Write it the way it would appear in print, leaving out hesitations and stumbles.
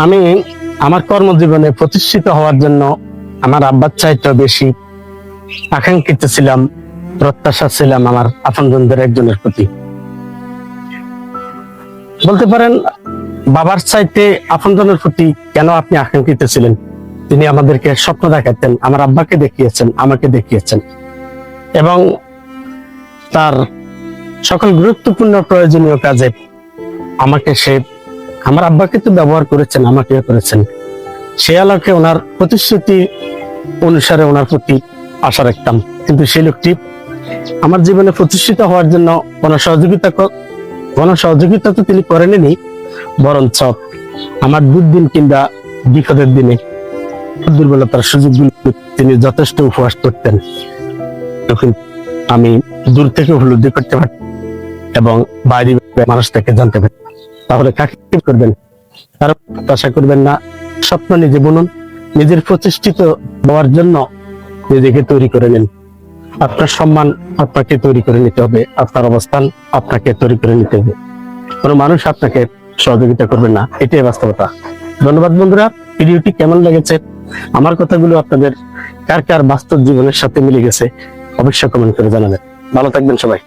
আমি আমার কর্মজীবনে প্রতিষ্ঠিত হওয়ার জন্য আমার আব্বার চাইতে বেশি আকাঙ্ক্ষিত ছিলাম, প্রত্যাশা ছিলাম আমার আপনজনদের একজনের প্রতি। বলতে পারেন বাবার চাইতে আপনজনের প্রতি কেন আপনি আকাঙ্ক্ষিত ছিলেন? তিনি আমাদেরকে স্বপ্ন দেখাতেন, আমার আব্বাকে দেখিয়েছেন, আমাকে দেখিয়েছেন, এবং তার সকল গুরুত্বপূর্ণ প্রয়োজনীয় কাজে আমাকে আমার আব্বাকে তো ব্যবহার করেছেন, আমাকে করেছেন। সে আলোকে ওনার প্রতিশ্রুতি অনুসারে ওনার প্রতি আশা রাখতাম, কিন্তু সেই লোকটি আমার জীবনে প্রতিষ্ঠিত হওয়ার জন্য কোনো সহযোগিতা তো তিনি করেননি, বরঞ্চ আমার দুর্দিন কিংবা বিপদের দিনে দুর্বলতার সুযোগগুলো তিনি যথেষ্ট উপহাস করতেন। তখন আমি দূর থেকে উপলব্ধি করতে পারতাম এবং বাইরে মানুষ থেকে জানতে পারতাম। তাহলে কাকে করবেন? কারো আশা করবেন না, স্বপ্ন নিজে বুনুন, নিজের প্রতিষ্ঠিত হওয়ার জন্য নিজেকে তৈরি করে নিন। আপনার সম্মান আপনাকে তৈরি করে নিতে হবে, আপনার অবস্থান আপনাকে তৈরি করে নিতে হবে। কোনো মানুষ আপনাকে সহযোগিতা করবেন না, এটাই বাস্তবতা। ধন্যবাদ বন্ধুরা। ভিডিওটি কেমন লেগেছে, আমার কথাগুলো আপনাদের কার কার বাস্তব জীবনের সাথে মিলে গেছে, অবশ্যই কমেন্ট করে জানাবেন। ভালো থাকবেন সবাই।